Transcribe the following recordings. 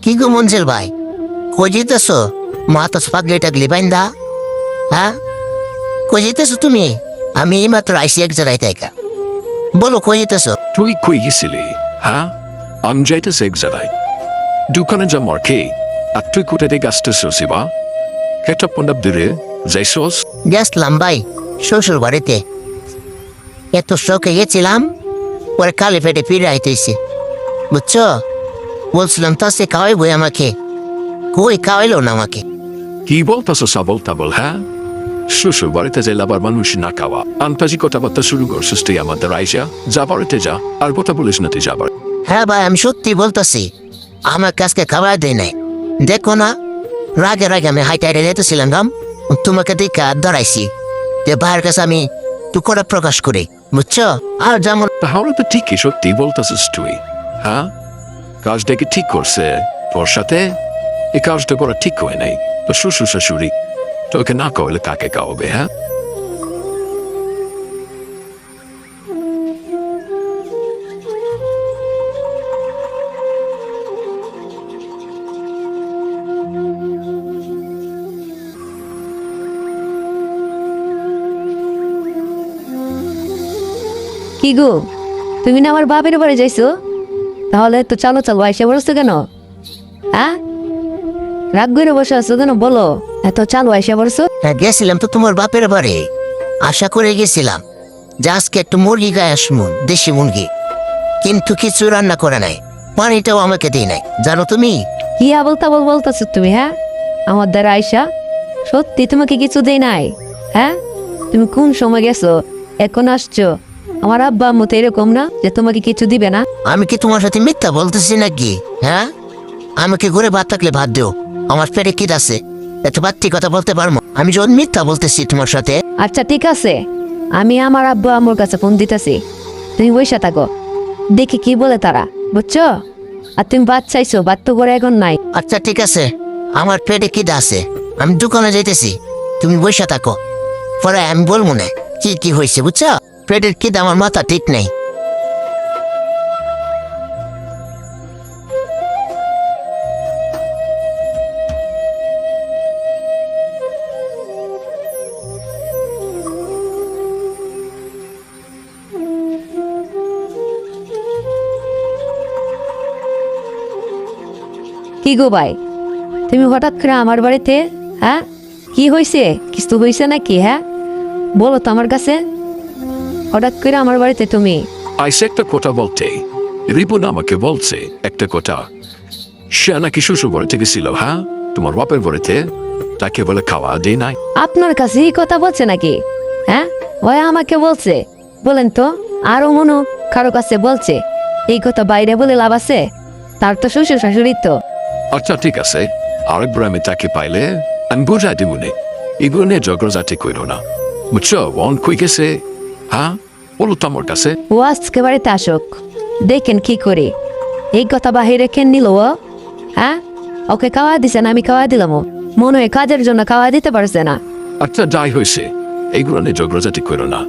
কি গো মঞ্জেল ভাই, কই যেতেছ? মা তো পাগলি টাগলি বাইন্দা। হ্যাঁ, কই যেতেছ তুমি? আমি এইমাত্র আইসি এক জায়গায় তাইকা। বলো কই যেতেছ? তুই কই গেছিলি? হ্যাঁ, আমি যাইতেছি এক জায়গায়। দোকানে যা মার্কে আর তুই কোথায় দিয়ে আসতেছ শিবা? একটা পন্ডাব দূরে যাইছস? গেছলাম ভাই শ্বশুর বাড়িতে, এত শখে গেছিলাম, পরে কালে পেটে ফিরে আইতেছি, বুঝছো? বলছিলাম তো সে খাওয়াইবই আমাকে, কই খাওয়াইলো না আমাকে। কি বলতেছ সাবল তাবল? হ্যাঁ, শ্বশুর বাড়িতে যাইলে আবার মানুষ না খাওয়া আন্তাজি কথাবার্তা শুরু করছিস তুই আমাদের আইসা। যা বাড়িতে যা, আর কথা বলিস না তুই যাবার। হ্যাঁ ভাই, আমি সত্যি বলতেছি, আমার কাছকে খাবার দেয় নাই। দেখো না, রাগে রাগে আমি হাইটে হাইটে যেতেছিলাম গাম, তোমাকে দেখে দাঁড়াইছি যে ভাইয়ের কাছে আমি টুকরা প্রকাশ করি, বুঝছো? আর যেমন তাহলে তো ঠিকই সত্যি বলতেছিস তুই। হ্যাঁ, কাজটা কি ঠিক করছে তোর সাথে? এই কাজটা করা ঠিক হয় নাই। তো শ্বশুর শাশুড়ি তোকে না করলে কাকে খাওয়াবে? হ্যাঁ, কি গো, তুমি না আমার বাপের বাড়ি যাইছো? তাহলে তো চলো চলো আইসা বসছো কেন? হ্যাঁ, রাগ করে বসে আছো কেন বলো? এত চালু আইসা বসছো। হ্যাঁ, গেছিলাম তো তোমার বাপের বাড়ি, আশা করে গেছিলাম যে আজকে একটু মুরগি গায়ে আসবো, দেশি মুরগি, কিন্তু কিছু রান্না করে নাই, পানিটাও আমাকে দিই নাই, জানো তুমি? কি আবল তাবল বলতেছো তুমি? হ্যাঁ, আমার দ্বারা আইসা সত্যি তোমাকে কিছু দেই নাই? হ্যাঁ, তুমি কোন সময় গেছো এখন আসছো? আমার আব্বা আম্মু তো এরকম না যে তোমাকে কিছু দিবে না। আমি কি তোমার সাথে মিথ্যা বলতেছি নাকি? হ্যাঁ, আমাকে ঘুরে ভাত থাকলে ভাত দিও, আমার পেটে কিট আছে, এত বাত্তি কথা বলতে পারবো? আমি যখন মিথ্যা বলতেছি তোমার সাথে। আচ্ছা ঠিক আছে, আমি আমার আব্বু আম্মুর কাছে ফোন দিতেছি, তুমি বসে থাকো, দেখি কি বলে তারা, বুঝছো? আর তুমি ভাত চাইছো, ভাত তো করে এখন নাই। আচ্ছা ঠিক আছে, আমার পেটে কিট আছে, আমি দোকানে যাইতেছি, তুমি বসে থাকো, পরে আমি বলবো না কি কি হয়েছে, বুঝছো? পেটের কিট, আমার মাথা ঠিক নেই। কি গো ভাই, তুমি হঠাৎ করে আমার বাড়িতে? হ্যাঁ, কি হয়েছে? কিছু হয়েছে নাকি? হ্যাঁ, বলো তো আমার কাছে, হঠাৎ করে আমার বাড়িতে তুমি? আইসে একটা কথা বলতে রিপন আমাকে বলছে একটা কথা। সে নাকি শ্বশুর বাড়ি থেকে ছিল, হ্যাঁ, তোমার বাপের বাড়িতে, তাকে বলে খাওয়া দেয় নাই। আপনার কাছে এই কথা বলছে নাকি? হ্যাঁ, ওই আমাকে বলছে, বলেন তো আরো মনু কারো কাছে বলছে এই কথা? বাইরে বলে লাভ আছে? তার তো শ্বশুর শাশুড়ি তো। আচ্ছা ঠিক আছে, আরেকবার আমি তাকে পাইলে আমি বুঝাই দিব নে, এগুলো নিয়ে ঝগড়াঝাটি করো না, বুঝছো? অন কই গেছে? হ্যাঁ, বলো তো আমার কাছে। ও আজকে বাড়িতে আসুক, দেখেন কি করে। এই কথা বাহিরে কেন নিল ও? হ্যাঁ, ওকে খাওয়া দিছে না আমি খাওয়া দিলাম? মনে হয় কাজের জন্য খাওয়া দিতে পারছে না। আচ্ছা যাই হয়েছে, এইগুলো নিয়ে ঝগড়াঝাটি করো না,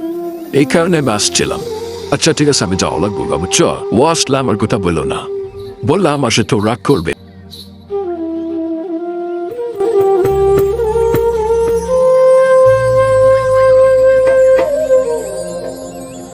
এই কারণে আমি আসছিলাম। আচ্ছা ঠিক আছে, আমি যাওয়া লাগবো, বুঝছো? ও আসলে আমার কথা বললো না, বললাম আমার সে তো রাগ করবে।